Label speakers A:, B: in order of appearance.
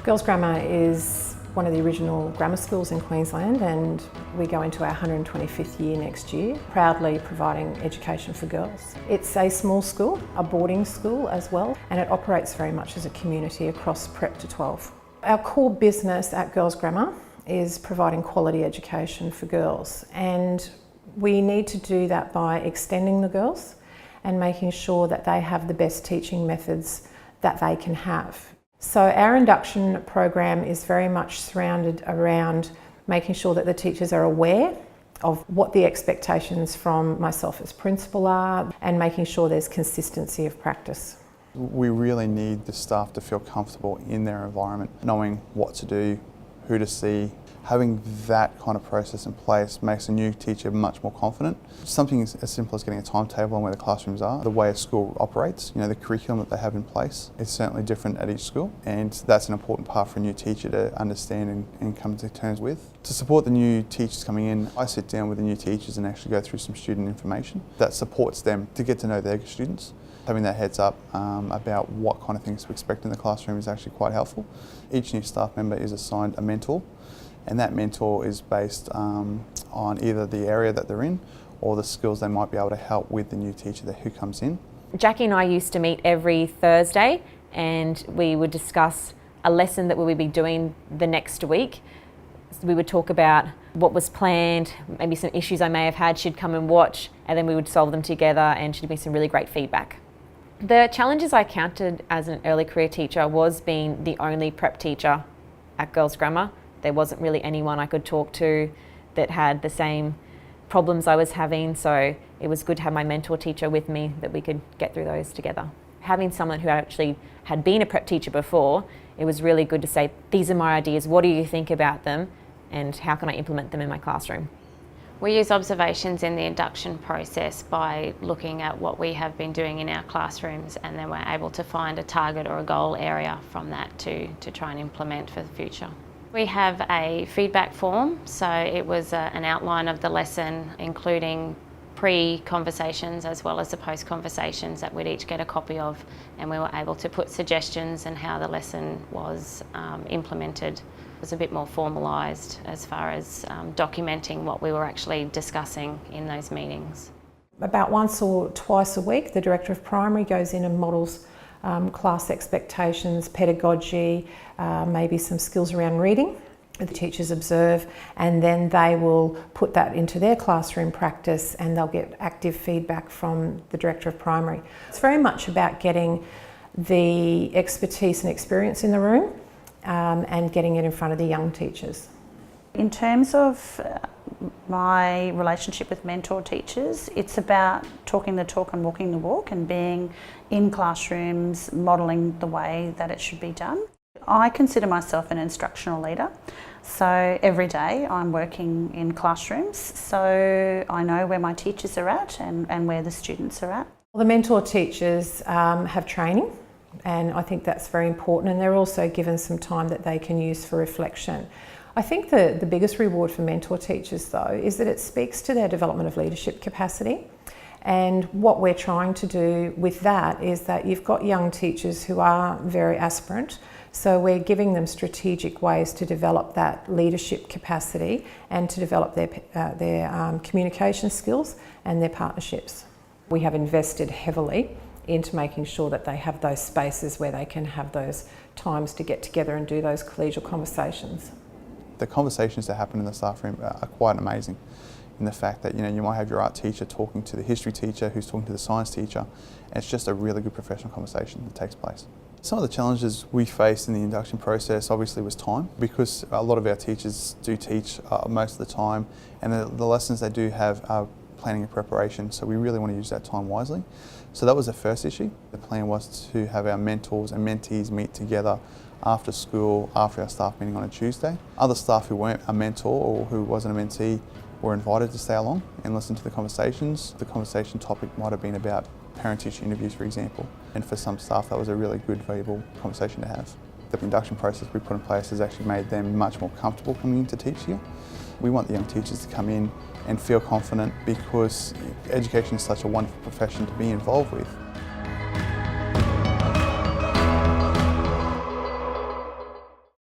A: Girls Grammar is one of the original grammar schools in Queensland, and we go into our 125th year next year, proudly providing education for girls. It's a small school, a boarding school as well, and it operates very much as a community across prep to 12. Our core business at Girls Grammar is providing quality education for girls, and we need to do that by extending the girls and making sure that they have the best teaching methods that they can have. So our induction program is very much surrounded around making sure that the teachers are aware of what the expectations from myself as principal are, and making sure there's consistency of practice.
B: We really need the staff to feel comfortable in their environment, knowing what to do, who to see. Having that kind of process in place makes a new teacher much more confident. Something as simple as getting a timetable on where the classrooms are, the way a school operates, the curriculum that they have in place is certainly different at each school, and that's an important part for a new teacher to understand and come to terms with. To support the new teachers coming in, I sit down with the new teachers and actually go through some student information that supports them to get to know their students. Having that heads up about what kind of things to expect in the classroom is actually quite helpful. Each new staff member is assigned a mentor, and that mentor is based on either the area that they're in or the skills they might be able to help with the new teacher who comes in.
C: Jackie and I used to meet every Thursday, and we would discuss a lesson that we would be doing the next week. We would talk about what was planned, maybe some issues I may have had. She'd come and watch, and then we would solve them together, and she'd give me some really great feedback. The challenges I encountered as an early career teacher was being the only prep teacher at Girls Grammar. There wasn't really anyone I could talk to that had the same problems I was having, so it was good to have my mentor teacher with me that we could get through those together. Having someone who actually had been a prep teacher before, it was really good to say, these are my ideas, what do you think about them, and how can I implement them in my classroom?
D: We use observations in the induction process by looking at what we have been doing in our classrooms, and then we're able to find a target or a goal area from that to try and implement for the future. We have a feedback form, so it was an outline of the lesson, including pre-conversations as well as the post-conversations that we'd each get a copy of, and we were able to put suggestions on how the lesson was implemented. It was a bit more formalised as far as documenting what we were actually discussing in those meetings.
A: About once or twice a week, the Director of Primary goes in and models class expectations, pedagogy, maybe some skills around reading. The teachers observe, and then they will put that into their classroom practice, and they'll get active feedback from the Director of Primary. It's very much about getting the expertise and experience in the room and getting it in front of the young teachers.
E: In terms of my relationship with mentor teachers, it's about talking the talk and walking the walk, and being in classrooms, modelling the way that it should be done. I consider myself an instructional leader, so every day I'm working in classrooms, so I know where my teachers are at and where the students are at.
A: The mentor teachers have training, and I think that's very important, and they're also given some time that they can use for reflection. I think the biggest reward for mentor teachers though is that it speaks to their development of leadership capacity, and what we're trying to do with that is that you've got young teachers who are very aspirant, so we're giving them strategic ways to develop that leadership capacity and to develop their communication skills and their partnerships. We have invested heavily into making sure that they have those spaces where they can have those times to get together and do those collegial conversations.
B: The conversations that happen in the staff room are quite amazing, in the fact that you might have your art teacher talking to the history teacher who's talking to the science teacher, and it's just a really good professional conversation that takes place. Some of the challenges we faced in the induction process obviously was time, because a lot of our teachers do teach most of the time, and the lessons they do have are planning and preparation, so we really want to use that time wisely. So that was the first issue. The plan was to have our mentors and mentees meet together after school, after our staff meeting on a Tuesday. Other staff who weren't a mentor or who wasn't a mentee were invited to stay along and listen to the conversations. The conversation topic might have been about parent-teacher interviews, for example, and for some staff that was a really good, valuable conversation to have. The induction process we put in place has actually made them much more comfortable coming in to teach here. We want the young teachers to come in and feel confident, because education is such a wonderful profession to be involved with.